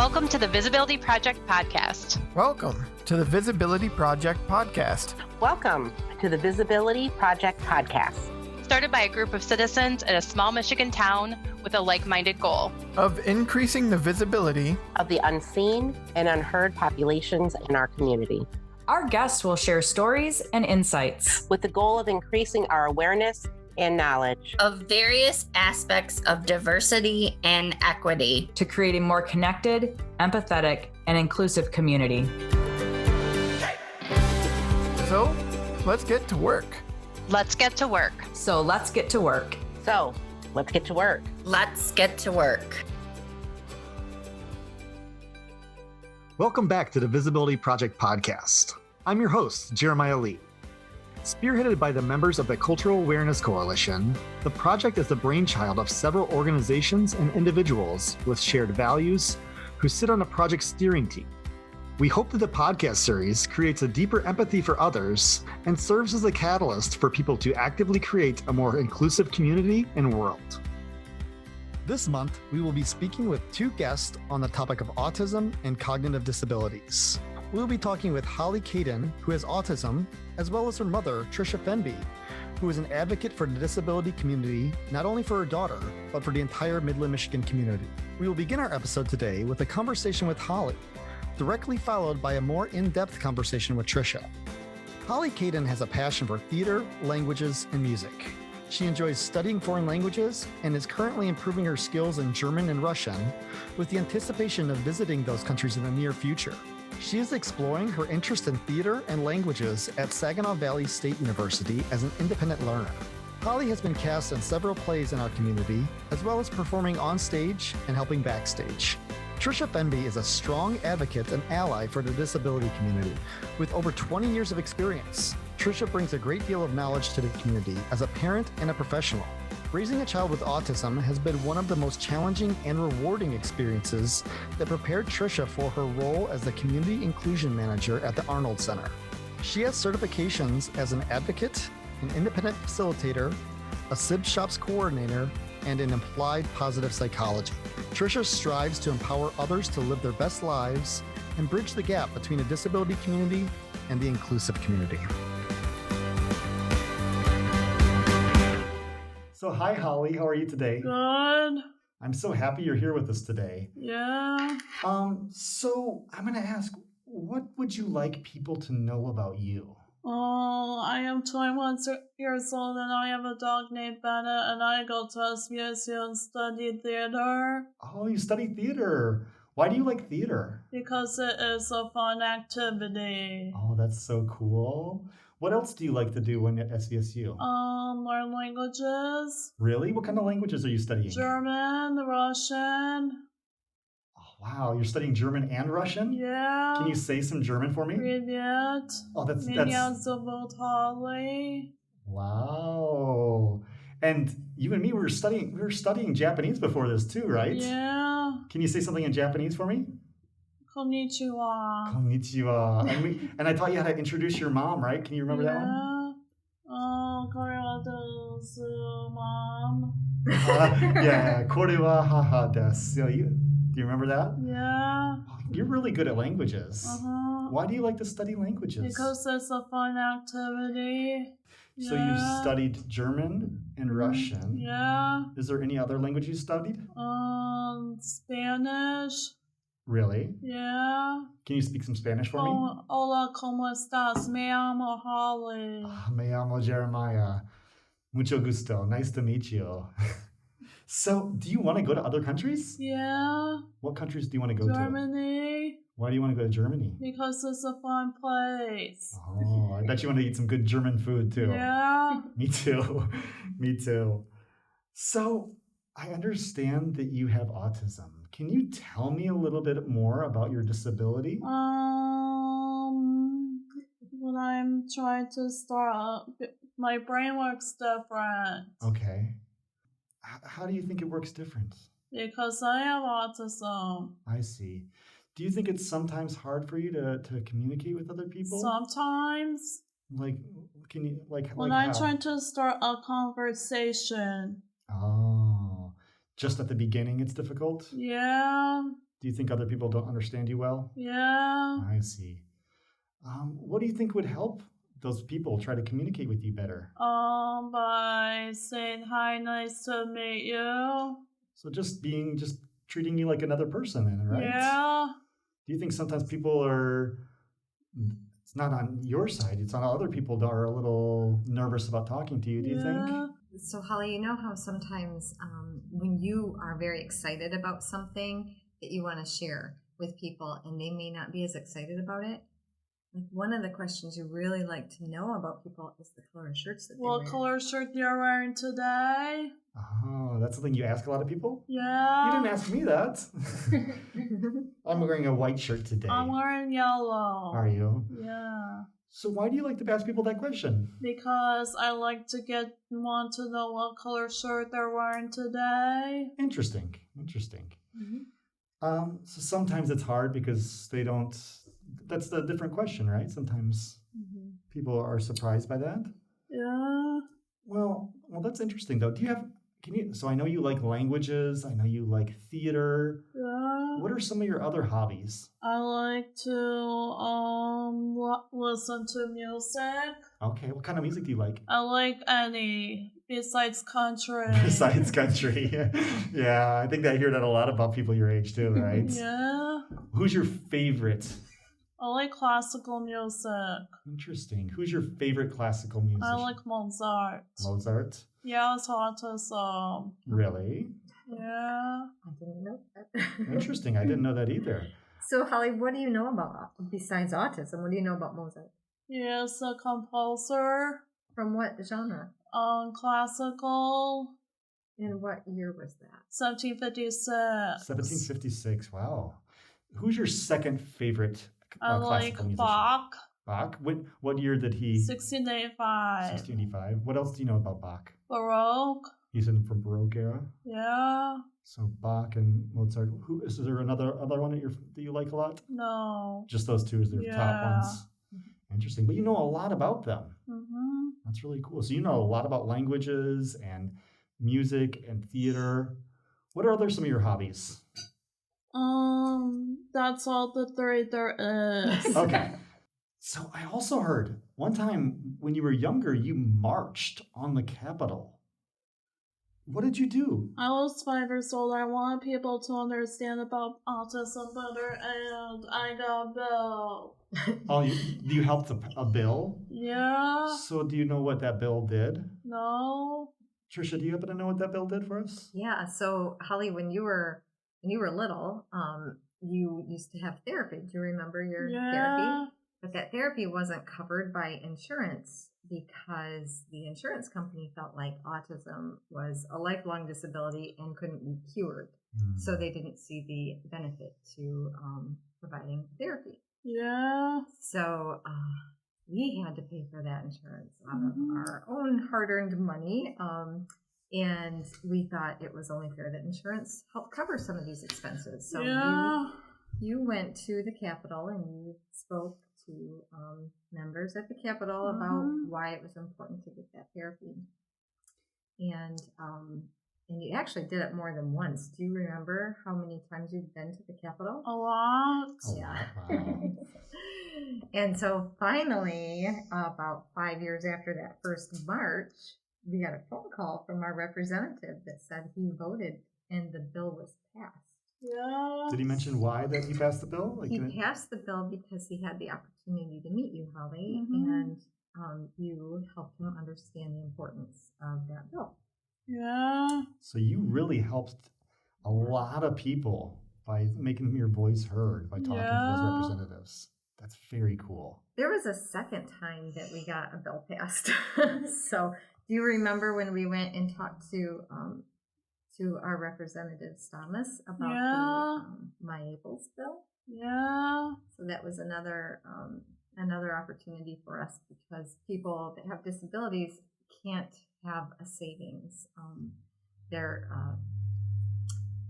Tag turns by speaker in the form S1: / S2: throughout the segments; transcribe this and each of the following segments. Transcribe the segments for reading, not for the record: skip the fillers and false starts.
S1: Welcome to the Visibility Project podcast.
S2: Welcome to the Visibility Project podcast.
S3: Welcome to the Visibility Project podcast.
S1: Started by a group of citizens in a small Michigan town with a like-minded goal
S2: of increasing the visibility
S3: of the unseen and unheard populations in our community.
S4: Our guests will share stories and insights
S3: with the goal of increasing our awareness and knowledge
S5: of various aspects of diversity and equity
S4: to create a more connected, empathetic, and inclusive community.
S2: So, let's get to work.
S1: Let's get to work.
S4: So let's get to work.
S3: So, let's get to work.
S5: Let's get to work.
S6: Welcome back to the Visibility Project podcast. I'm your host, Jeremiah Lee. Spearheaded by the members of the Cultural Awareness Coalition, the project is the brainchild of several organizations and individuals with shared values who sit on a project steering team. We hope that the podcast series creates a deeper empathy for others and serves as a catalyst for people to actively create a more inclusive community and world. This month, we will be speaking with two guests on the topic of autism and cognitive disabilities. We'll be talking with Hollie Kayden, who has autism, as well as her mother, Trisha Fenby, who is an advocate for the disability community, not only for her daughter, but for the entire Midland, Michigan community. We will begin our episode today with a conversation with Hollie, directly followed by a more in-depth conversation with Trisha. Hollie Kayden has a passion for theater, languages, and music. She enjoys studying foreign languages and is currently improving her skills in German and Russian with the anticipation of visiting those countries in the near future. She is exploring her interest in theater and languages at Saginaw Valley State University as an independent learner. Hollie has been cast in several plays in our community, as well as performing on stage and helping backstage. Trisha Fenby is a strong advocate and ally for the disability community. With over 20 years of experience, Trisha brings a great deal of knowledge to the community as a parent and a professional. Raising a child with autism has been one of the most challenging and rewarding experiences that prepared Trisha for her role as the Community Inclusion Manager at the Arnold Center. She has certifications as an advocate, an independent facilitator, a SIB Shops coordinator, and in applied positive psychology. Trisha strives to empower others to live their best lives and bridge the gap between the disability community and the inclusive community. So hi, Hollie. How are you today?
S7: Good.
S6: I'm so happy you're here with us today.
S7: Yeah.
S6: So I'm going to ask, what would you like people to know about you?
S7: I am 21 years old and I have a dog named Bennett and I go to SVSU and study theater.
S6: Oh, you study theater. Why do you like theater?
S7: Because it is a fun activity.
S6: Oh, that's so cool. What else do you like to do when at SVSU?
S7: Learn languages.
S6: Really? What kind of languages are you studying?
S7: German, Russian.
S6: Oh, wow, you're studying German and Russian?
S7: Yeah.
S6: Can you say some German for me?
S7: Привет.
S6: Oh, that's
S7: Меня зовут Hollie.
S6: Wow. And you and me we were studying Japanese before this too, right?
S7: Yeah.
S6: Can you say something in Japanese for me?
S7: Konnichiwa.
S6: Konnichiwa. And I taught you how to introduce your mom, right? Can you remember that one?
S7: Mom.
S6: Yeah, kore wa haha desu. Do you remember that?
S7: Yeah.
S6: You're really good at languages.
S7: Uh-huh.
S6: Why do you like to study languages?
S7: Because it's a fun activity.
S6: So you studied German and Russian.
S7: Yeah.
S6: Is there any other language you studied?
S7: Spanish.
S6: Really?
S7: Yeah.
S6: Can you speak some Spanish for me?
S7: Hola, ¿cómo estás? Me llamo Hollie.
S6: Me llamo Jeremiah. Mucho gusto. Nice to meet you. So, do you want to go to other countries?
S7: Yeah.
S6: What countries do you want to go to?
S7: Germany.
S6: Why do you want to go to Germany?
S7: Because it's a fun place.
S6: Oh, I bet you want to eat some good German food too.
S7: Yeah.
S6: Me too. Me too. So, I understand that you have autism. Can you tell me a little bit more about your disability?
S7: When I'm trying to start, my brain works different.
S6: Okay. How do you think it works different?
S7: Because I have autism.
S6: I see. Do you think it's sometimes hard for you to communicate with other people?
S7: Sometimes.
S6: Like, can you,
S7: when I'm trying to start a conversation.
S6: Oh, just at the beginning it's difficult?
S7: Yeah.
S6: Do you think other people don't understand you well?
S7: Yeah.
S6: I see. What do you think would help those people try to communicate with you better?
S7: By saying hi, nice to meet you.
S6: So just treating you like another person then, right?
S7: Yeah.
S6: Do you think sometimes people it's not on your side, it's on other people that are a little nervous about talking to you, do you think?
S8: So, Holly, you know how sometimes when you are very excited about something that you want to share with people and they may not be as excited about it? Like one of the questions you really like to know about people is the color of shirts that they wear.
S7: What color shirt you're wearing today?
S6: Oh, that's something you ask a lot of people?
S7: Yeah.
S6: You didn't ask me that. I'm wearing a white shirt today.
S7: I'm wearing yellow.
S6: Are you?
S7: Yeah.
S6: So why do you like to ask people that question?
S7: Because I like to want to know what color shirt they're wearing today.
S6: Interesting. So sometimes it's hard because they don't. That's the different question, right? Sometimes people are surprised by that.
S7: Yeah.
S6: Well, that's interesting though. So I know you like languages. I know you like theater.
S7: Yeah.
S6: What are some of your other hobbies?
S7: I like to listen to music.
S6: Okay, what kind of music do you like?
S7: I like any besides country.
S6: Besides country. Yeah, I think I hear that a lot about people your age too, right?
S7: Yeah.
S6: Who's your favorite?
S7: I like classical music.
S6: Interesting. Who's your favorite classical musician?
S7: I like Mozart.
S6: Mozart?
S7: Yeah, it's autism.
S6: Really?
S7: Yeah.
S8: I didn't know that.
S6: Interesting. I didn't know that either.
S8: So, Holly, what do you know about, besides autism, what do you know about Mozart?
S7: He is a composer.
S8: From what genre?
S7: Classical.
S8: And what year was that?
S7: 1756.
S6: 1756. Wow. Who's your second favorite
S7: I like
S6: classical musician?
S7: Bach.
S6: Bach? What year did he?
S7: 1685.
S6: 1685. What else do you know about Bach?
S7: Baroque.
S6: He's in from Baroque era.
S7: Yeah.
S6: So Bach and Mozart. Is there another one that you like a lot?
S7: No.
S6: Just those two as their top ones. Interesting. But you know a lot about them. Mm-hmm. That's really cool. So you know a lot about languages and music and theater. What are some of your hobbies?
S7: That's all the three there is.
S6: Okay. So I also heard one time when you were younger, you marched on the Capitol. What did you do?
S7: I was 5 years old. I wanted people to understand about autism better, and I got a bill.
S6: Oh, you helped a bill?
S7: Yeah.
S6: So do you know what that bill did?
S7: No.
S6: Trisha, do you happen to know what that bill did for us?
S8: Yeah. So, Holly, when you were little, you used to have therapy. Do you remember your therapy? But that therapy wasn't covered by insurance because the insurance company felt like autism was a lifelong disability and couldn't be cured. So they didn't see the benefit to providing therapy.
S7: Yeah.
S8: So we had to pay for that insurance out of our own hard-earned money. And we thought it was only fair that insurance helped cover some of these expenses. So you went to the Capitol and you spoke to members at the Capitol about why it was important to get that therapy. And you actually did it more than once. Do you remember how many times you've been to the Capitol?
S7: A lot.
S8: Yeah. And so finally, about 5 years after that first march, we got a phone call from our representative that said he voted and the bill was passed.
S7: Yeah.
S6: Did he mention why that he passed the bill?
S8: He passed the bill because he had the opportunity to meet you, Holly, and you helped him understand the importance of that bill.
S7: Yeah.
S6: So you really helped a lot of people by making your voice heard, by talking to those representatives. That's very cool.
S8: There was a second time that we got a bill passed. So do you remember when we went and talked to our representative Thomas about the MyAble's bill?
S7: Yeah.
S8: So that was another opportunity for us because people that have disabilities can't have a savings.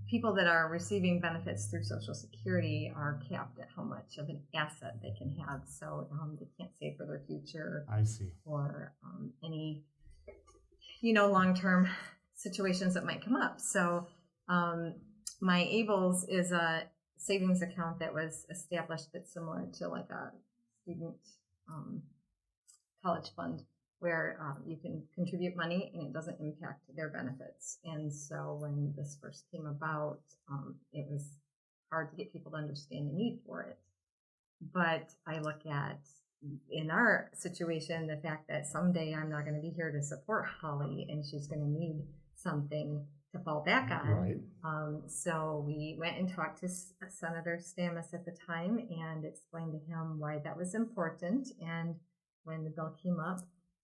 S8: People that are receiving benefits through Social Security are capped at how much of an asset they can have. So they can't save for their future.
S6: I see.
S8: Or any, long-term situations that might come up. So MyAble's is a savings account that was established that's similar to like a student college fund where you can contribute money and it doesn't impact their benefits. And so when this first came about, it was hard to get people to understand the need for it. But I look at, in our situation, the fact that someday I'm not going to be here to support Holly and she's going to need something to fall back on.
S6: Right.
S8: So we went and talked to Senator Stamis at the time and explained to him why that was important. And when the bill came up,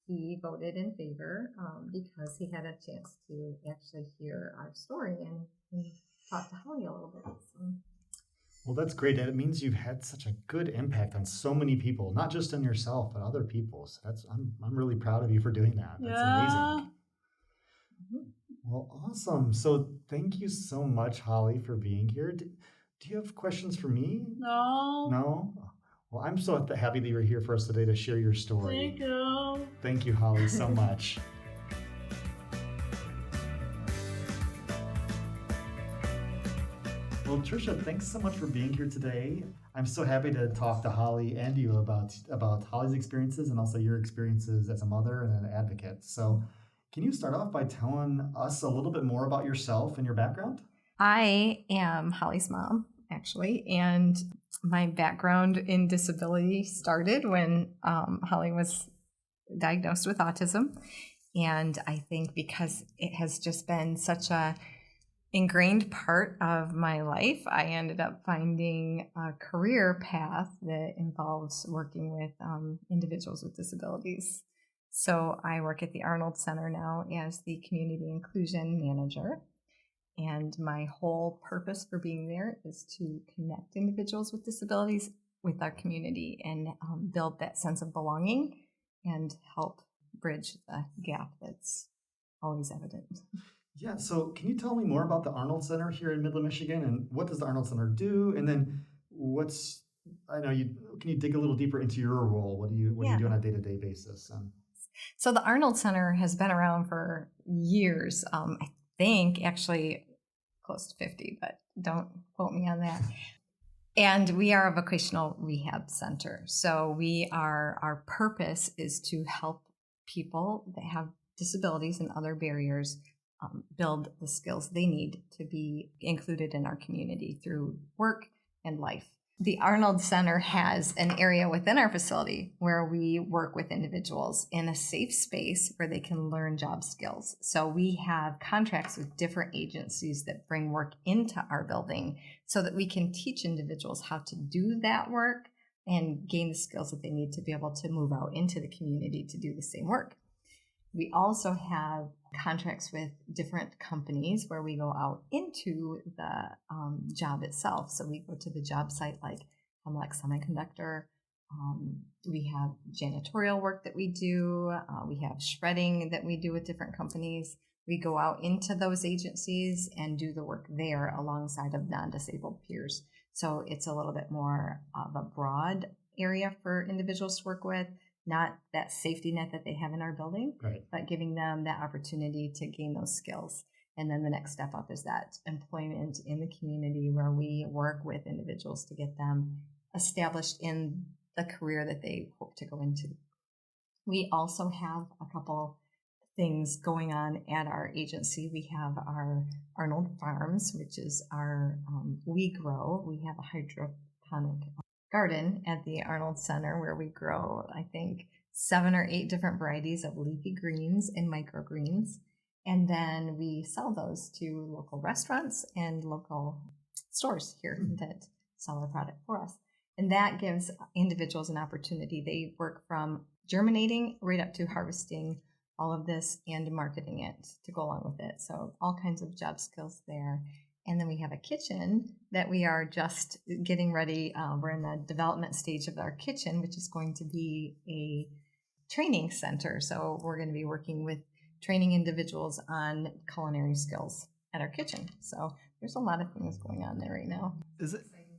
S8: he voted in favor because he had a chance to actually hear our story and talk to Holly a little bit. So.
S6: Well, that's great. It means you've had such a good impact on so many people, not just on yourself, but other people. So I'm really proud of you for doing that. That's amazing. Well, awesome. So thank you so much, Holly, for being here. Do you have questions for me?
S7: No.
S6: No? Well, I'm so happy that you're here for us today to share your story.
S7: Thank you.
S6: Thank you, Holly, so much. Well, Trisha, thanks so much for being here today. I'm so happy to talk to Holly and you about Holly's experiences and also your experiences as a mother and an advocate. So can you start off by telling us a little bit more about yourself and your background?
S9: I am Holly's mom, actually, and my background in disability started when Holly was diagnosed with autism. And I think because it has just been such a ingrained part of my life, I ended up finding a career path that involves working with individuals with disabilities. So I work at the Arnold Center now as the Community Inclusion Manager. And my whole purpose for being there is to connect individuals with disabilities with our community and build that sense of belonging and help bridge the gap that's always evident.
S6: Yeah, so can you tell me more about the Arnold Center here in Midland, Michigan, and what does the Arnold Center do? And then can you dig a little deeper into your role? What do you do on a day-to-day basis?
S9: So the Arnold Center has been around for years. I think actually close to 50, but don't quote me on that. And we are a vocational rehab center. So our purpose is to help people that have disabilities and other barriers build the skills they need to be included in our community through work and life. The Arnold Center has an area within our facility where we work with individuals in a safe space where they can learn job skills. So we have contracts with different agencies that bring work into our building so that we can teach individuals how to do that work and gain the skills that they need to be able to move out into the community to do the same work. We also have contracts with different companies where we go out into the job itself. So we go to the job site like Semiconductor. We have janitorial work that we do. We have shredding that we do with different companies. We go out into those agencies and do the work there alongside of non-disabled peers. So it's a little bit more of a broad area for individuals to work with. Not that safety net that they have in our building,
S6: right,
S9: but giving them that opportunity to gain those skills. And then the next step up is that employment in the community where we work with individuals to get them established in the career that they hope to go into. We also have a couple things going on at our agency. We have our Arnold Farms, which is our we grow. We have a hydroponic garden at the Arnold Center where we grow, I think, 7 or 8 different varieties of leafy greens and microgreens. And then we sell those to local restaurants and local stores here that sell our product for us. And that gives individuals an opportunity. They work from germinating right up to harvesting all of this and marketing it to go along with it. So all kinds of job skills there. And then we have a kitchen that we are just getting ready. We're in the development stage of our kitchen, which is going to be a training center. So we're going to be working with training individuals on culinary skills at our kitchen. So there's a lot of things going on there right now.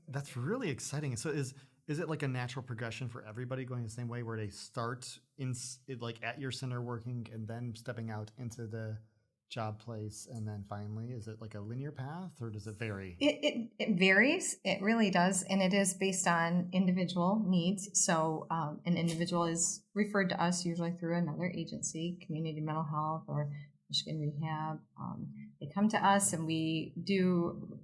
S6: That's really exciting. So is it like a natural progression for everybody going the same way where they start like at your center working and then stepping out into the job place and then finally? Is it like a linear path or does it vary?
S9: It varies. It really does. And it is based on individual needs. So an individual is referred to us usually through another agency, community mental health or Michigan Rehab. They come to us and we do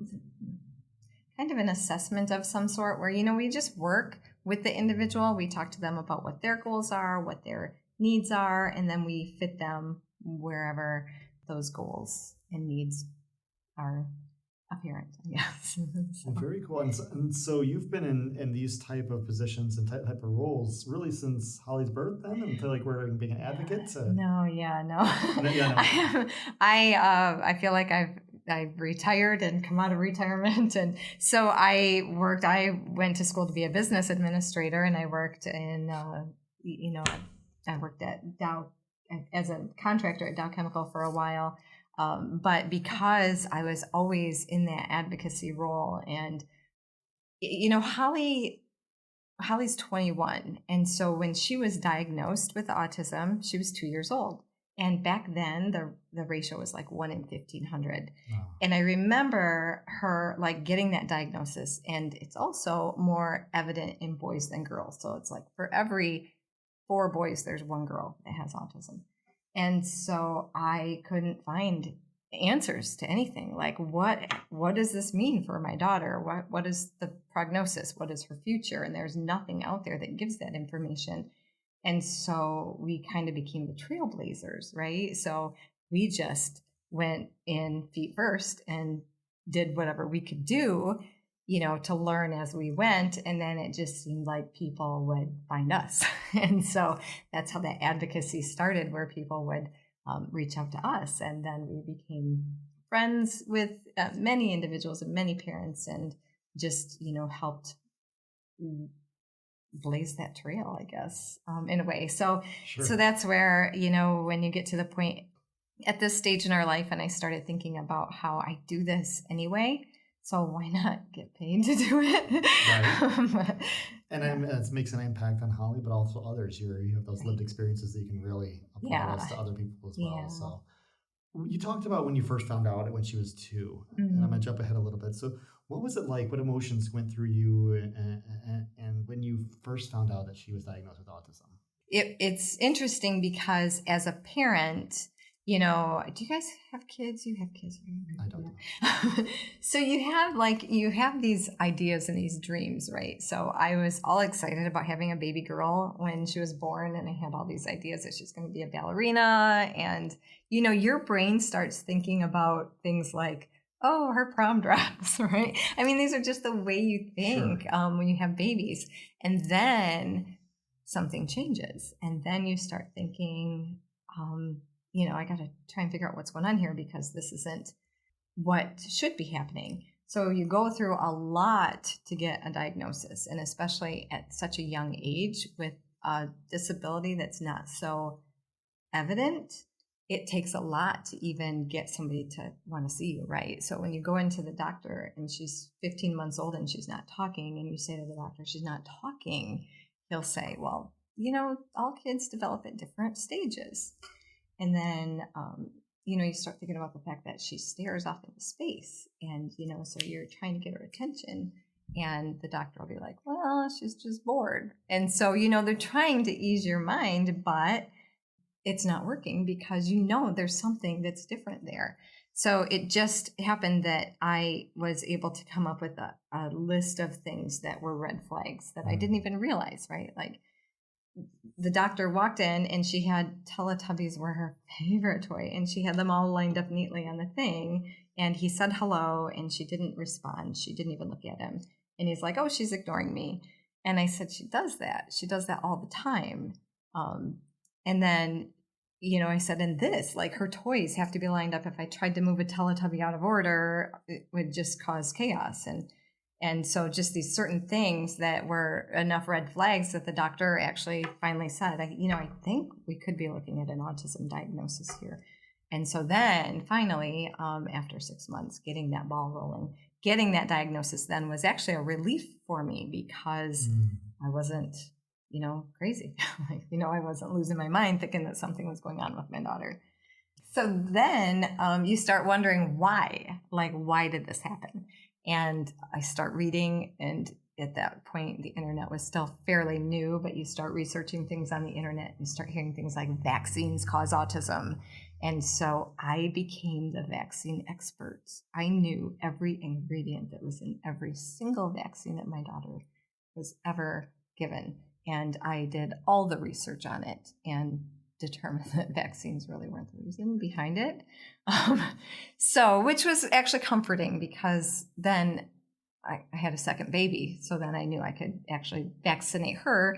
S9: kind of an assessment of some sort where, we just work with the individual. We talk to them about what their goals are, what their needs are, and then we fit them wherever those goals and needs are apparent, I guess.
S6: Well, very cool. And so you've been in these type of positions and type of roles really since Hollie's birth then, until like we're being an advocate?
S9: No. I feel like I've retired and come out of retirement. And so I went to school to be a business administrator, and I worked in, I worked at Dow as a contractor at Dow Chemical for a while. But because I was always in that advocacy role, and, Hollie's 21. And so when she was diagnosed with autism, she was 2 years old. And back then the ratio was like 1 in 1,500. Wow. And I remember her like getting that diagnosis, and it's also more evident in boys than girls. So it's like for every 4 boys, there's 1 girl that has autism. And so I couldn't find answers to anything. Like, what does this mean for my daughter? What is the prognosis? What is her future? And there's nothing out there that gives that information. And so we kind of became the trailblazers, right? So we just went in feet first and did whatever we could do, to learn as we went. And then it just seemed like people would find us. And so that's how that advocacy started, where people would reach out to us. And then we became friends with many individuals and many parents, and just, helped blaze that trail, I guess, in a way. So, sure. So that's where, when you get to the point at this stage in our life, and I started thinking about how I do this anyway, so why not get paid to do it? Right.
S6: And it makes an impact on Hollie, but also others. You have those lived experiences that you can really apply this to other people as well. Yeah. So you talked about when you first found out when she was 2, and I'm gonna jump ahead a little bit. So what was it like? What emotions went through you, and when you first found out that she was diagnosed with autism?
S9: It's interesting because as a parent, do you guys have kids? You have kids, right?
S6: I don't.
S9: So you have these ideas and these dreams, right? So I was all excited about having a baby girl when she was born, and I had all these ideas that she's going to be a ballerina, and your brain starts thinking about things like, oh, her prom dress, right? I mean, these are just the way you think. Sure. When you have babies, and then something changes, and then you start thinking, I got to try and figure out what's going on here, because this isn't what should be happening. So you go through a lot to get a diagnosis, and especially at such a young age with a disability that's not so evident, it takes a lot to even get somebody to want to see you, right? So when you go into the doctor and she's 15 months old and she's not talking, and you say to the doctor, she's not talking, he'll say, well, all kids develop at different stages. And then, you start thinking about the fact that she stares off into space, and, so you're trying to get her attention, and the doctor will be like, well, she's just bored. And so, they're trying to ease your mind, but it's not working, because there's something that's different there. So it just happened that I was able to come up with a list of things that were red flags that I didn't even realize, right? Like, the doctor walked in and she had Teletubbies were her favorite toy, and she had them all lined up neatly on the thing. And he said hello, and she didn't respond. She didn't even look at him. And he's like, oh, she's ignoring me. And I said, she does that. She does that all the time. And then, I said, and this, like, her toys have to be lined up. If I tried to move a Teletubby out of order, it would just cause chaos. And so just these certain things that were enough red flags that the doctor actually finally said, I think we could be looking at an autism diagnosis here. And so then finally, after 6 months, getting that ball rolling, getting that diagnosis then was actually a relief for me, because I wasn't, crazy. I wasn't losing my mind thinking that something was going on with my daughter. So then you start wondering why, like, why did this happen? And I start reading, and at that point, the internet was still fairly new, but you start researching things on the internet, you start hearing things like vaccines cause autism. And so I became the vaccine expert. I knew every ingredient that was in every single vaccine that my daughter was ever given. And I did all the research on it and determined that vaccines really weren't the reason behind it. So, which was actually comforting, because then I had a second baby. So then I knew I could actually vaccinate her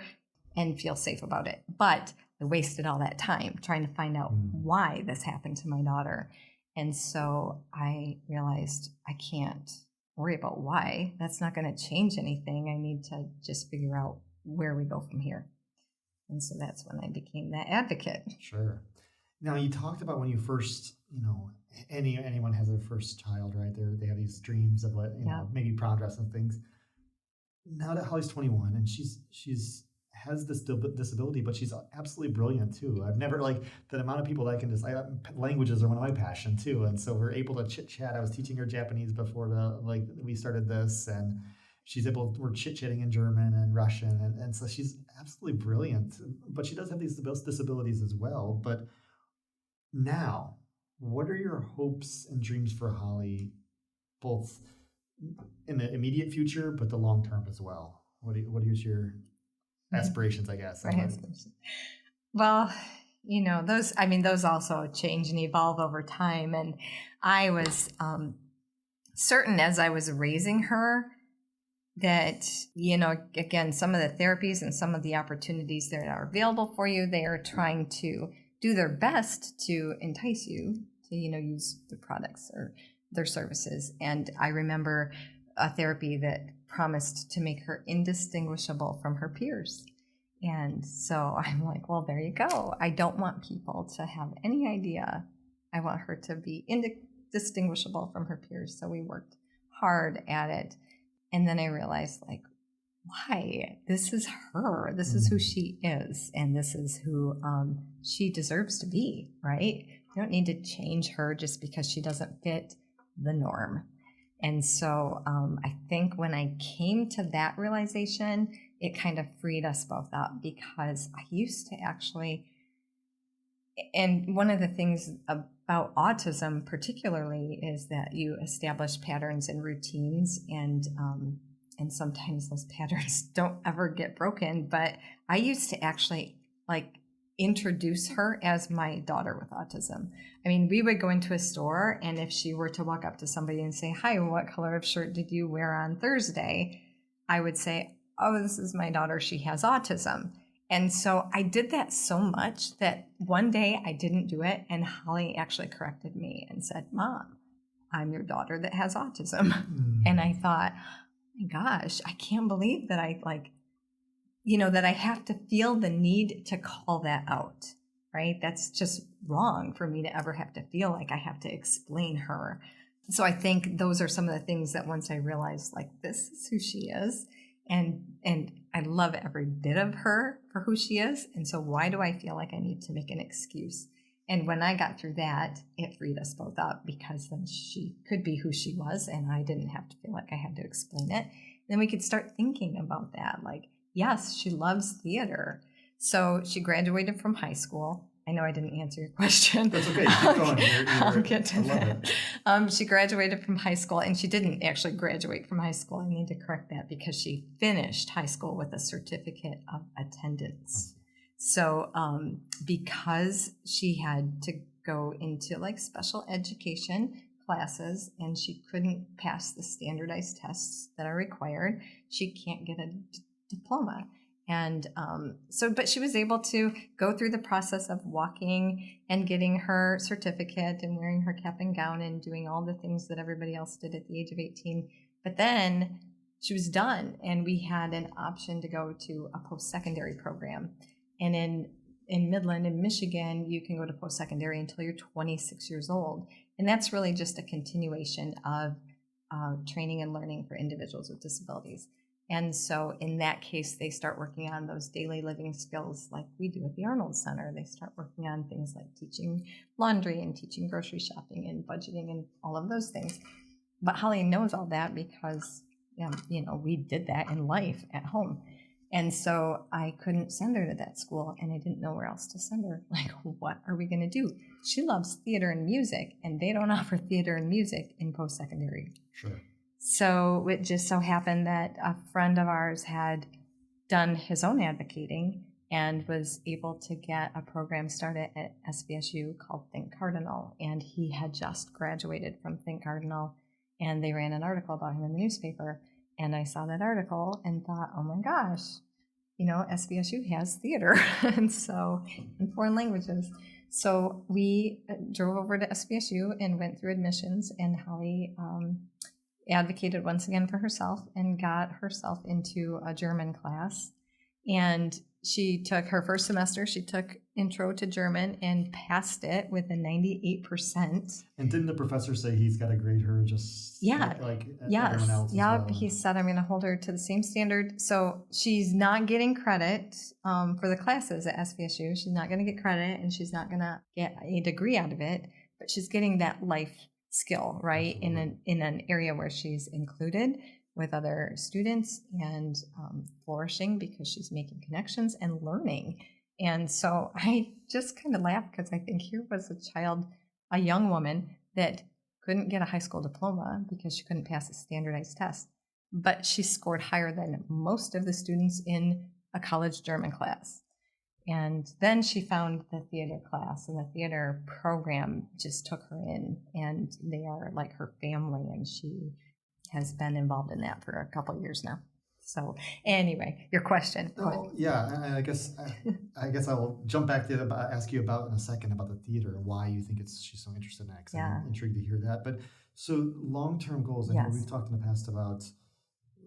S9: and feel safe about it. But I wasted all that time trying to find out why this happened to my daughter. And so I realized I can't worry about why. That's not going to change anything. I need to just figure out where we go from here. And so that's when I became that advocate.
S6: Sure. Now, you talked about when you first, anyone has their first child, right? They have these dreams of what, maybe progress and things. Now that Hollie's 21 and she's has this disability, but she's absolutely brilliant too. I've never the amount of people that I can languages are one of my passion too. And so we're able to chit chat. I was teaching her Japanese before we started this, and we're chit-chatting in German and Russian. And so she's absolutely brilliant, but she does have these disabilities as well. But now, what are your hopes and dreams for Hollie, both in the immediate future, but the long term as well? What is your aspirations, I guess?
S9: Well, those also change and evolve over time. And I was certain as I was raising her that, again, some of the therapies and some of the opportunities that are available for you, they are trying to do their best to entice you to, use the products or their services. And I remember a therapy that promised to make her indistinguishable from her peers. And so I'm like, well, there you go. I don't want people to have any idea. I want her to be indistinguishable from her peers. So we worked hard at it. And then I realized, why? This is her. This is who she is. And this is who she deserves to be, right? You don't need to change her just because she doesn't fit the norm. And so I think when I came to that realization, it kind of freed us both up, because I used to actually, and one of the things about autism particularly is that you establish patterns and routines, and sometimes those patterns don't ever get broken. But I used to actually introduce her as my daughter with autism. I mean, we would go into a store, and if she were to walk up to somebody and say, "Hi, what color of shirt did you wear on Thursday?" I would say, "Oh, this is my daughter. She has autism." And so I did that so much that one day I didn't do it, and Hollie actually corrected me and said, "Mom, I'm your daughter that has autism." And I thought, oh my gosh, I can't believe that that I have to feel the need to call that out, right? That's just wrong for me to ever have to feel like I have to explain her. So I think those are some of the things that once I realized, this is who she is, and I love every bit of her for who she is. And so why do I feel like I need to make an excuse? And when I got through that, it freed us both up, because then she could be who she was, and I didn't have to feel like I had to explain it. Then we could start thinking about that. Yes, she loves theater. So she graduated from high school. I know I didn't answer your question.
S6: That's okay. Keep going.
S9: I'll get to that. She graduated from high school, and she didn't actually graduate from high school. I need to correct that, because she finished high school with a certificate of attendance. So because she had to go into special education classes, and she couldn't pass the standardized tests that are required, she can't get a diploma. And but she was able to go through the process of walking and getting her certificate and wearing her cap and gown and doing all the things that everybody else did at the age of 18. But then she was done, and we had an option to go to a post-secondary program. And in Midland, in Michigan, you can go to post-secondary until you're 26 years old. And that's really just a continuation of training and learning for individuals with disabilities. And so in that case, they start working on those daily living skills like we do at the Arnold Center. They start working on things like teaching laundry and teaching grocery shopping and budgeting and all of those things. But Hollie knows all that because, we did that in life at home. And so I couldn't send her to that school, and I didn't know where else to send her. Like, what are we going to do? She loves theater and music, and they don't offer theater and music in post-secondary.
S6: Sure.
S9: So it just so happened that a friend of ours had done his own advocating and was able to get a program started at SVSU called Think Cardinal. And he had just graduated from Think Cardinal, and they ran an article about him in the newspaper. And I saw that article and thought, oh my gosh, SVSU has theater and so in foreign languages. So we drove over to SVSU and went through admissions, and Hollie advocated once again for herself and got herself into a German class. And she took her first semester, she took Intro to German and passed it with a 98%.
S6: And didn't the professor say he's got to grade her just like everyone else?
S9: Yeah,
S6: as well?
S9: He said, I'm going to hold her to the same standard. So she's not getting credit for the classes at SVSU. She's not going to get credit, and she's not going to get a degree out of it, but she's getting that life skill, right?
S6: Absolutely.
S9: In an area where she's included with other students and flourishing because she's making connections and learning. And so I just kind of laughed because I think here was a young woman that couldn't get a high school diploma because she couldn't pass a standardized test, but she scored higher than most of the students in a college German class. And then she found the theater class, and the theater program just took her in, and they are like her family, and she has been involved in that for a couple of years now. So anyway, your question.
S6: Yeah, I guess I will jump back to ask you about in a second about the theater, why you think she's so interested in that, because I'm intrigued to hear that. But so long-term goals, I know we've talked in the past about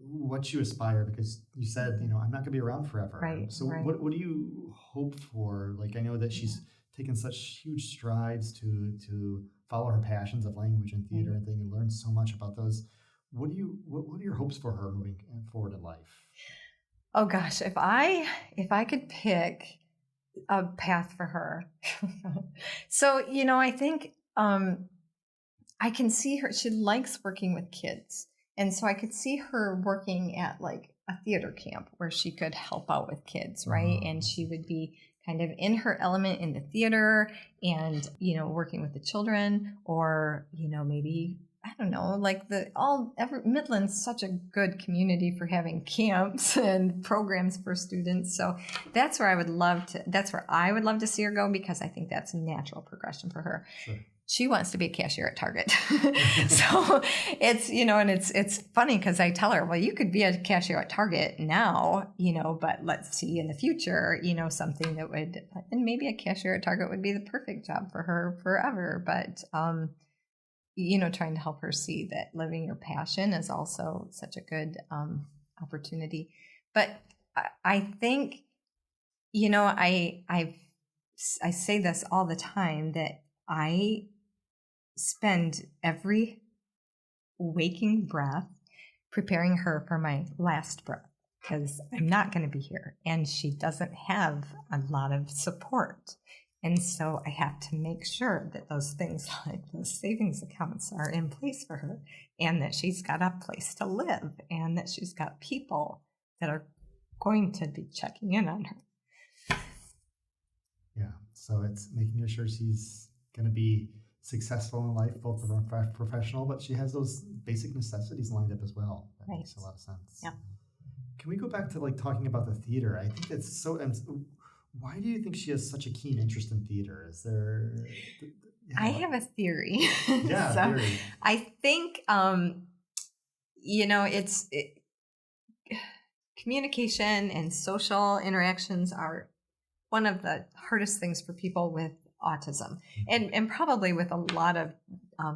S6: what you aspire, because you said, I'm not going to be around forever.
S9: Right.
S6: So what do you hope for? Like, I know that she's taken such huge strides to follow her passions of language and theater and thing, and learn so much about those. What are your hopes for her moving forward in life?
S9: Oh gosh, if I could pick a path for her. So, I think I can see her, she likes working with kids. And so I could see her working at like a theater camp where she could help out with kids, right? And she would be kind of in her element in the theater and, working with the children, or, maybe, I don't know, like Midland's such a good community for having camps and programs for students. So that's where I would love to see her go, because I think that's a natural progression for her.
S6: Sure.
S9: She wants to be a cashier at Target. So it's, and it's funny because I tell her, well, you could be a cashier at Target now, but let's see in the future, something that would, and maybe a cashier at Target would be the perfect job for her forever. But, trying to help her see that living your passion is also such a good opportunity. But I think, I say this all the time, that I spend every waking breath preparing her for my last breath, because I'm not going to be here, and she doesn't have a lot of support. And so I have to make sure that those things like those savings accounts are in place for her, and that she's got a place to live, and that she's got people that are going to be checking in on her.
S6: Yeah, so it's making sure she's going to be successful in life, both professional, but she has those basic necessities lined up as well. That makes a lot of sense.
S9: Yeah.
S6: Can we go back to like talking about the theater? I think that's so. Why do you think she has such a keen interest in theater? Is there?
S9: I have a theory.
S6: Yeah, theory.
S9: I think communication and social interactions are one of the hardest things for people with autism, and probably with a lot of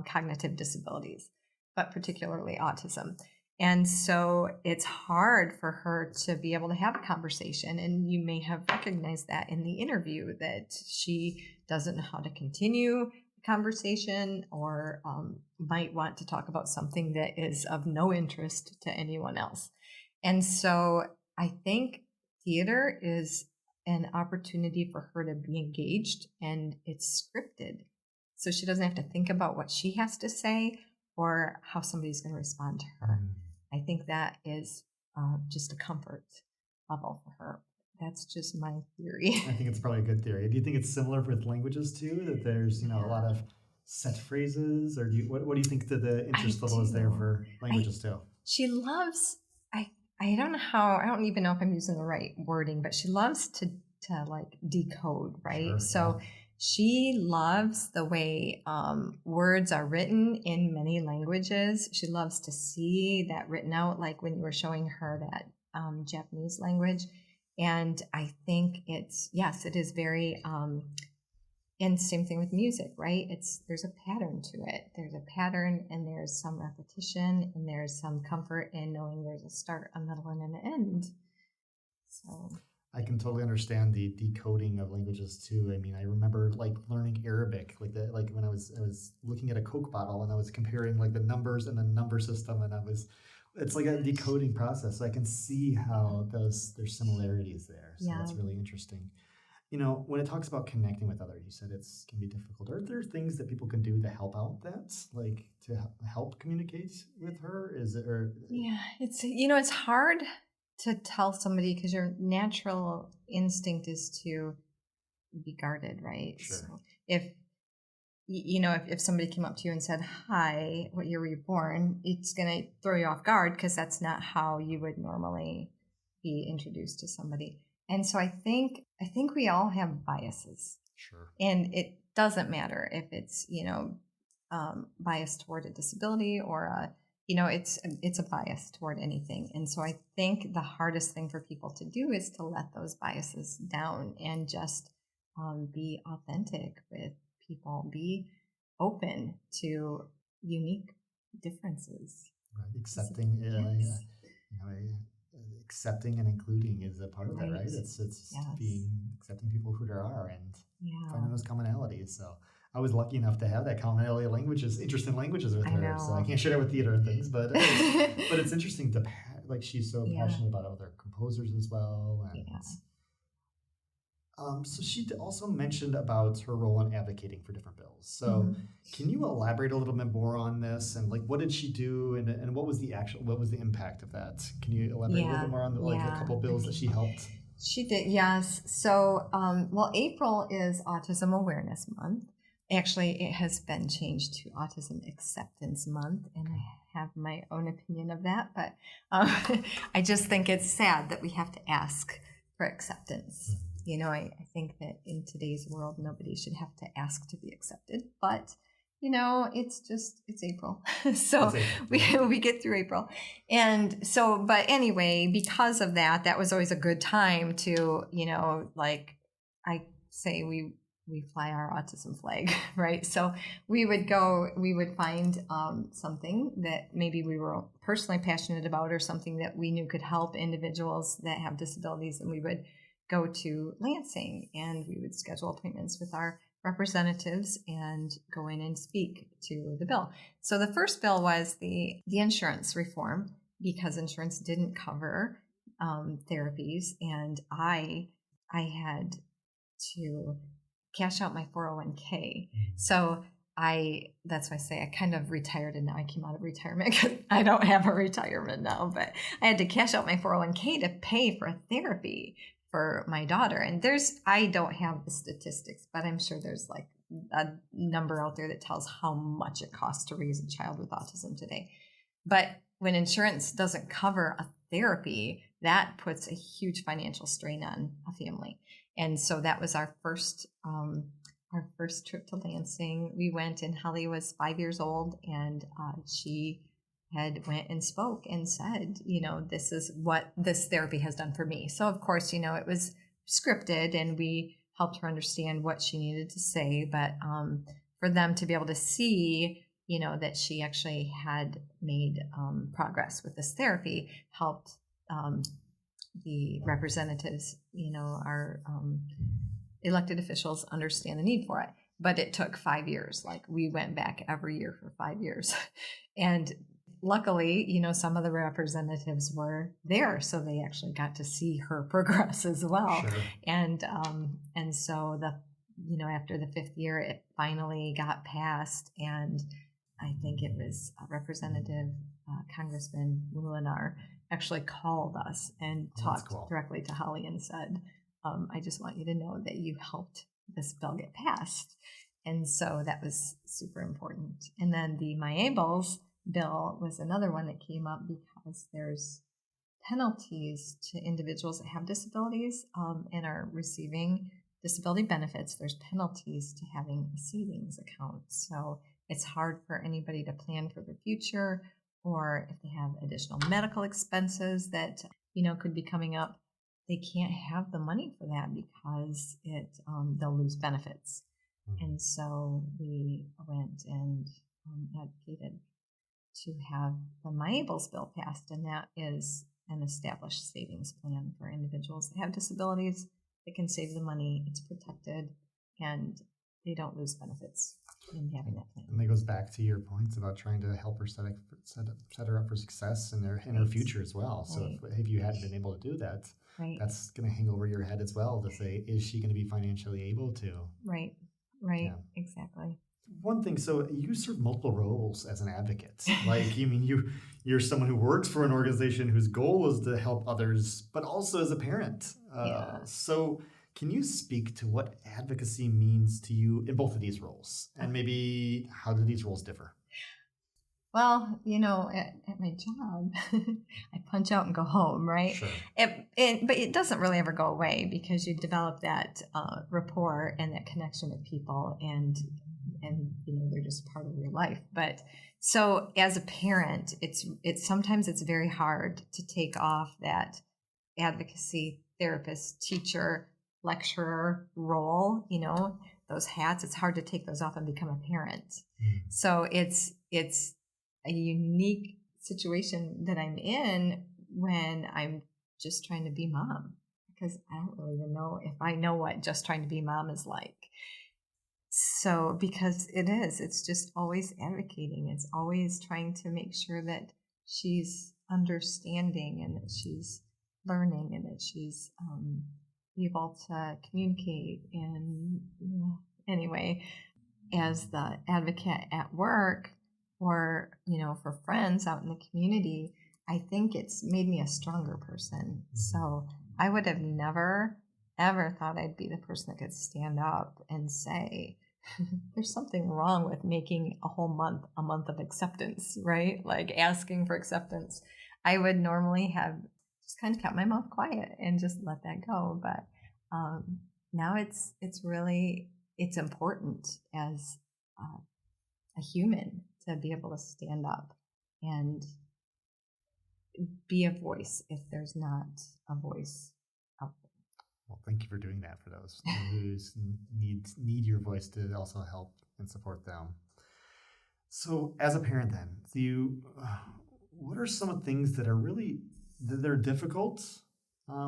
S9: cognitive disabilities, but particularly autism. And so it's hard for her to be able to have a conversation. And you may have recognized that in the interview, that she doesn't know how to continue a conversation, or might want to talk about something that is of no interest to anyone else. And so I think theater is an opportunity for her to be engaged, and it's scripted. So she doesn't have to think about what she has to say or how somebody's going to respond to her. I think that is just a comfort level for her. That's just my theory.
S6: I think it's probably a good theory. Do you think it's similar with languages too? That there's, a lot of set phrases, or what do you think that the interest level is there for languages too?
S9: She loves. I don't know how. I don't even know if I'm using the right wording, but she loves to like decode, right?
S6: Sure,
S9: so. Yeah. She loves the way words are written in many languages. She loves to see that written out, like when you were showing her that Japanese language. And I think it is very, and same thing with music, right? There's a pattern to it. There's a pattern, and there's some repetition, and there's some comfort in knowing there's a start, a middle, and an end. So
S6: I can totally understand the decoding of languages too. I mean, I remember like learning Arabic, like when I was looking at a Coke bottle and I was comparing like the numbers and the number system, and it's like a decoding process. So I can see how there's similarities there. So that's really interesting. When it talks about connecting with others, you said it can be difficult. Are there things that people can do to help out that, like to help communicate with her?
S9: It's hard to tell somebody, because your natural instinct is to be guarded, right?
S6: Sure.
S9: So if somebody came up to you and said, "Hi, what year were you born?" it's going to throw you off guard, because that's not how you would normally be introduced to somebody. And so I think we all have biases.
S6: Sure.
S9: And it doesn't matter if it's, bias toward a disability or it's a bias toward anything. And so I think the hardest thing for people to do is to let those biases down and just be authentic with people, be open to unique differences.
S6: Right. Accepting, accepting and including is a part of that, right? It's accepting people who there are and finding those commonalities. So I was lucky enough to have that commonality of languages, interest in languges with her. So I can't share that with theater and things, but it's interesting to she's so passionate about other composers as well. And so she also mentioned about her role in advocating for different bills. So can you elaborate a little bit more on this, and like what did she do, and what was the impact of that? Can you elaborate a little bit more on a couple of bills that she helped?
S9: She did, yes. So April is Autism Awareness Month. Actually, it has been changed to Autism Acceptance Month, and I have my own opinion of that, but I just think it's sad that we have to ask for acceptance. I think that in today's world, nobody should have to ask to be accepted, but it's April. So we get through April. And so, but anyway, because of that was always a good time to, I say we fly our autism flag, right? So we would find something that maybe we were personally passionate about, or something that we knew could help individuals that have disabilities, and we would go to Lansing, and we would schedule appointments with our representatives and go in and speak to the bill. So the first bill was the insurance reform, because insurance didn't cover therapies, and I had to cash out my 401k. So that's why I say I kind of retired, and now I came out of retirement, because I don't have a retirement now, but I had to cash out my 401k to pay for a therapy for my daughter. And I don't have the statistics, but I'm sure there's like a number out there that tells how much it costs to raise a child with autism today. But when insurance doesn't cover a therapy, that puts a huge financial strain on a family. And so that was our first trip to Lansing. We went, and Hollie was 5 years old, and she had went and spoke and said, this is what this therapy has done for me. So of course, it was scripted, and we helped her understand what she needed to say. But for them to be able to see, that she actually had made progress with this therapy helped the representatives, our elected officials, understand the need for it. But it took 5 years. Like, we went back every year for 5 years. And luckily, some of the representatives were there, so they actually got to see her progress as well.
S6: Sure.
S9: And so after the 5th year, it finally got passed, and I think it was Representative Congressman Mulinar actually called us and talked directly to Hollie and said, I just want you to know that you helped this bill get passed. And so that was super important. And then the MyAbles bill was another one that came up because there's penalties to individuals that have disabilities and are receiving disability benefits. There's penalties to having a savings account. So it's hard for anybody to plan for their future, or if they have additional medical expenses that, could be coming up, they can't have the money for that because they'll lose benefits. And so we went and advocated to have the MyAbles bill passed, and that is an established savings plan for individuals that have disabilities. They can save the money, it's protected, and they don't lose benefits in having that plan.
S6: And that goes back to your points about trying to help her set her up for success in her future as well. So if you hadn't been able to do that, that's going to hang over your head as well to say, is she going to be financially able to?
S9: Right, exactly.
S6: One thing, so you serve multiple roles as an advocate. You're someone who works for an organization whose goal is to help others, but also as a parent. So can you speak to what advocacy means to you in both of these roles? And maybe how do these roles differ?
S9: Well, at my job, I punch out and go home, right?
S6: Sure.
S9: But it doesn't really ever go away because you develop that rapport and that connection with people, and they're just part of your life. But so as a parent, it's sometimes it's very hard to take off that advocacy, therapist, teacher, lecturer role, those hats. It's hard to take those off and become a parent. So it's a unique situation that I'm in when I'm just trying to be mom, because I don't really even know if I know what just trying to be mom is like. So because it's just always advocating. It's always trying to make sure that she's understanding and that she's learning and that she's able to communicate. And anyway, as the advocate at work, or for friends out in the community, I think it's made me a stronger person. So I would have never ever thought I'd be the person that could stand up and say there's something wrong with making a month of acceptance, right? Like asking for acceptance. I would normally have just kind of kept my mouth quiet and just let that go. But now it's important as a human to be able to stand up and be a voice if there's not a voice out there.
S6: Well, thank you for doing that for those who need your voice to also help and support them. So as a parent then, what are some of the things that are difficult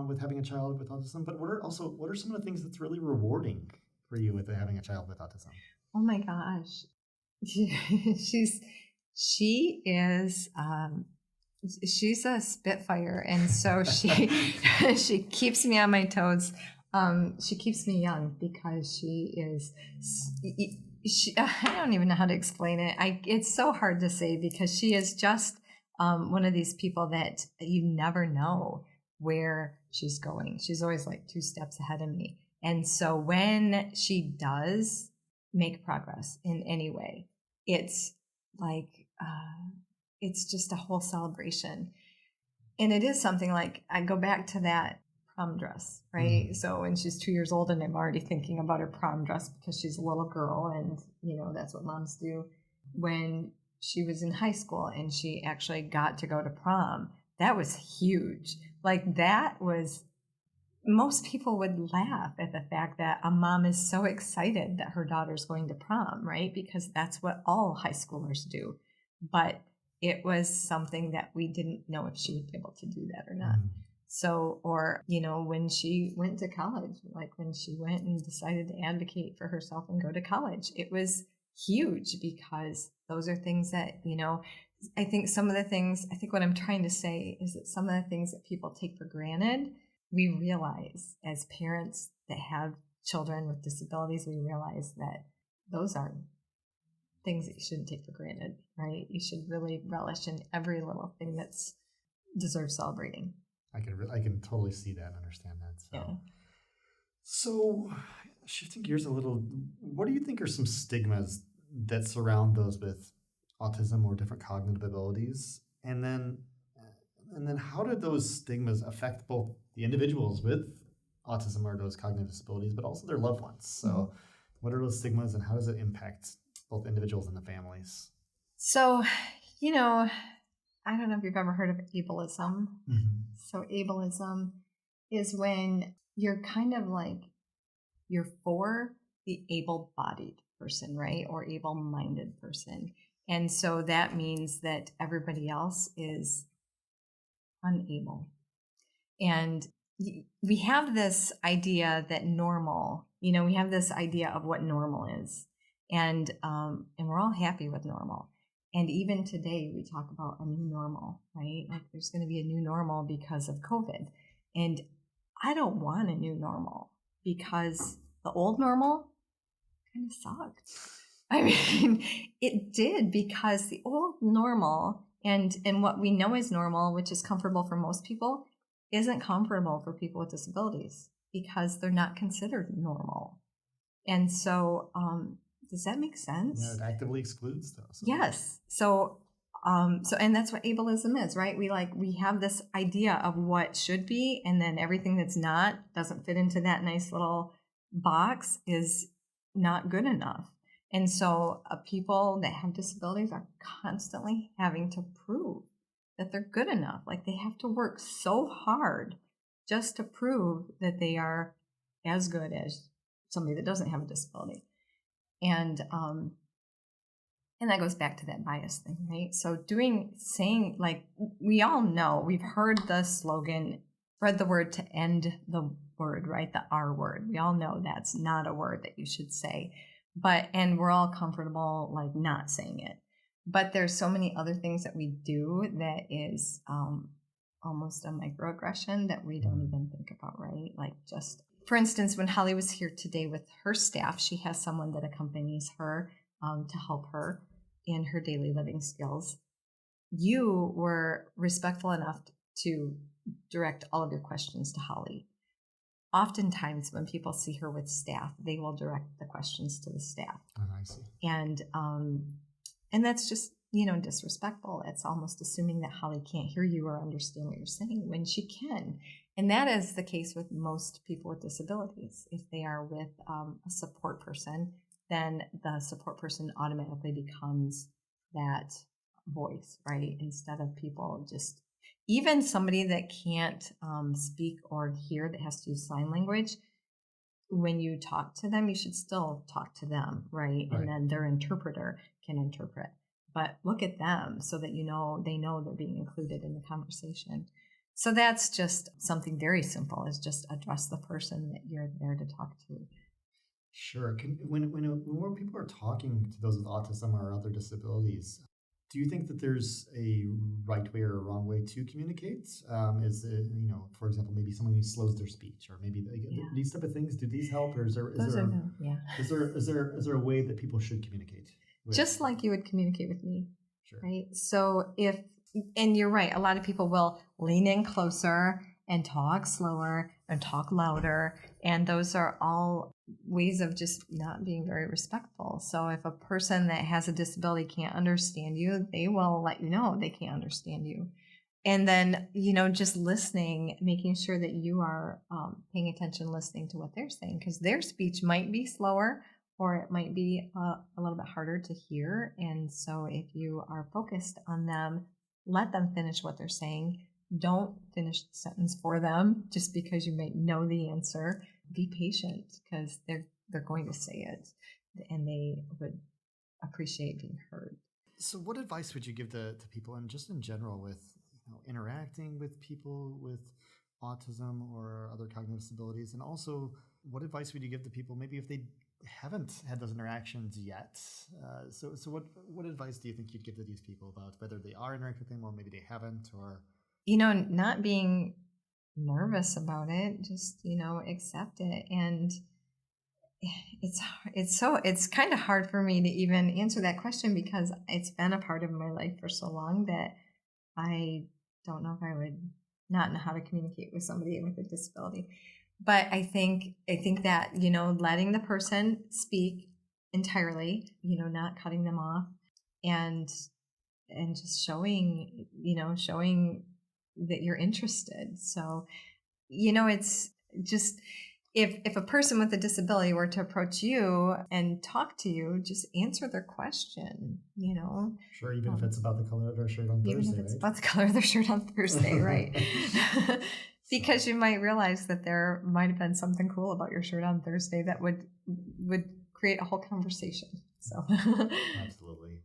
S6: with having a child with autism, but what are some of the things that's really rewarding for you with having a child with autism?
S9: Oh my gosh. She's a spitfire, and so she keeps me on my toes. She keeps me young because she I don't even know how to explain it. It's so hard to say because she is just one of these people that you never know where she's going. She's always like 2 steps ahead of me, and so when she does make progress in any way, it's like it's just a whole celebration. And it is something like, I go back to that prom dress, right? So when she's 2 years old and I'm already thinking about her prom dress because she's a little girl, and that's what moms do. When she was in high school and she actually got to go to prom, that was huge. Like most people would laugh at the fact that a mom is so excited that her daughter's going to prom, right? Because that's what all high schoolers do. But it was something that we didn't know if she would be able to do that or not. So, or, when she went to college, like when she went and decided to advocate for herself and go to college, it was huge, because those are things that, I think what I'm trying to say is that some of the things that people take for granted, we realize as parents that have children with disabilities, we realize that those are things that you shouldn't take for granted, right? You should really relish in every little thing that's deserves celebrating.
S6: I can totally see that and understand that. So shifting gears a little, what do you think are some stigmas that surround those with autism or different cognitive abilities? And then how do those stigmas affect both the individuals with autism or those cognitive disabilities, but also their loved ones? So what are those stigmas and how does it impact both individuals and the families?
S9: So, I don't know if you've ever heard of ableism. So ableism is when you're kind of like, you're for the able-bodied person, right? Or able-minded person. And so that means that everybody else is unable. And we have this idea that normal, we have this idea of what normal is. And we're all happy with normal. And even today we talk about a new normal, right? Like there's going to be a new normal because of COVID. And I don't want a new normal because the old normal kind of sucked. I mean, it did, because the old normal and what we know is normal, which is comfortable for most people, isn't comfortable for people with disabilities because they're not considered normal. And so, does that make sense?
S6: Yeah, it actively excludes those.
S9: Yes. So and that's what ableism is, right? We have this idea of what should be, and then everything that's not, doesn't fit into that nice little box, is not good enough. And so people that have disabilities are constantly having to prove that they're good enough. Like they have to work so hard just to prove that they are as good as somebody that doesn't have a disability. And that goes back to that bias thing, right? So saying like, we all know, we've heard the slogan, spread the word to end the word, right? The R word. We all know that's not a word that you should say, and we're all comfortable like not saying it. But there's so many other things that we do that is almost a microaggression that we don't even think about, right? Like just, for instance, when Hollie was here today with her staff, she has someone that accompanies her to help her in her daily living skills. You were respectful enough to direct all of your questions to Hollie. Oftentimes when people see her with staff, they will direct the questions to the staff.
S6: Oh, I see.
S9: And that's just, disrespectful. It's almost assuming that Hollie can't hear you or understand what you're saying when she can. And that is the case with most people with disabilities. If they are with a support person, then the support person automatically becomes that voice, right? Instead of people just, even somebody that can't speak or hear, that has to use sign language, when you talk to them, you should still talk to them, right? And then their interpreter can interpret. But look at them so that they know they're being included in the conversation. So that's just something very simple, is just address the person that you're there to talk to.
S6: Sure. When more people are talking to those with autism or other disabilities, do you think that there's a right way or a wrong way to communicate? Is it, for example, maybe someone slows their speech, or maybe these type of things? Do these help, or is there a way that people should communicate?
S9: Just like you would communicate with me,
S6: sure.
S9: Right? So and you're right, a lot of people will lean in closer and talk slower and talk louder, and those are all ways of just not being very respectful. So if a person that has a disability can't understand you, they will let you know they can't understand you. And then, just listening, making sure that you are paying attention, listening to what they're saying, because their speech might be slower or it might be a little bit harder to hear. And so if you are focused on them, let them finish what they're saying. Don't finish the sentence for them just because you might know the answer. Be patient, because they're going to say it and they would appreciate being heard.
S6: So what advice would you give to people, and just in general with interacting with people with autism or other cognitive disabilities? And also, what advice would you give to people maybe if they haven't had those interactions yet. So what advice do you think you'd give to these people about whether they are interacting with them or maybe they haven't, or
S9: not being nervous about it, just accept it. And it's kind of hard for me to even answer that question because it's been a part of my life for so long that I don't know if I would not know how to communicate with somebody with a disability. But I think that, letting the person speak entirely, not cutting them off, and just showing that you're interested. So, it's just, if a person with a disability were to approach you and talk to you, just answer their question,
S6: Sure, even if it's about the color of their shirt on Thursday,
S9: even if it's
S6: right?
S9: about the color of their shirt on Thursday, right? Because you might realize that there might have been something cool about your shirt on Thursday that would create a whole conversation. So
S6: Absolutely.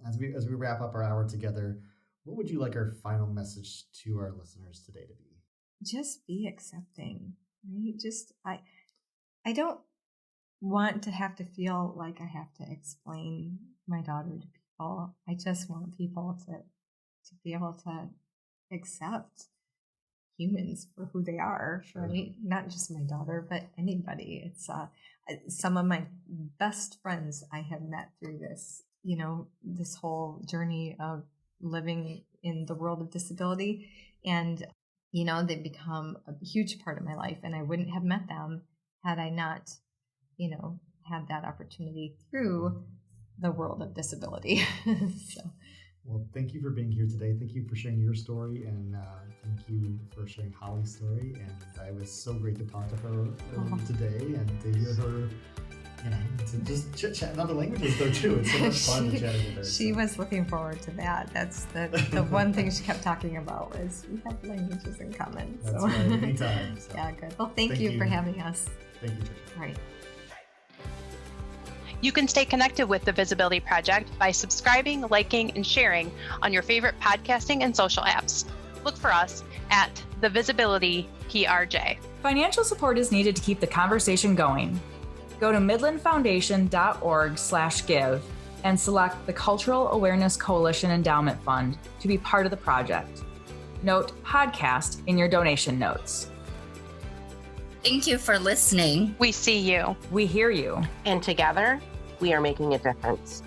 S6: As we wrap up our hour together, what would you like our final message to our listeners today to be?
S9: Just be accepting, right? Just I don't want to have to feel like I have to explain my daughter to people. I just want people to be able to accept humans for who they are,
S6: Sure.
S9: right? Not just my daughter, but anybody. It's some of my best friends I have met through this, this whole journey of living in the world of disability. And, they've become a huge part of my life. And I wouldn't have met them had I not, had that opportunity through the world of disability. So.
S6: Well, thank you for being here today. Thank you for sharing your story, and thank you for sharing Hollie's story. And it was so great to talk to her today and to hear her, to just chit-chat in other languages though too. It's so much fun to chat with her.
S9: She was looking forward to that. That's the one thing she kept talking about was we have languages in common.
S6: That's
S9: so.
S6: right, anytime. So.
S9: Yeah, good. Well, thank you for having us.
S6: Thank you, Trisha.
S9: All right.
S1: You can stay connected with the Visibility Project by subscribing, liking, and sharing on your favorite podcasting and social apps. Look for us at the Visibility PRJ.
S4: Financial support is needed to keep the conversation going. Go to midlandfoundation.org/give and select the Cultural Awareness Coalition Endowment Fund to be part of the project. Note podcast in your donation notes.
S5: Thank you for listening.
S1: We see you.
S4: We hear you.
S3: And together, we are making a difference.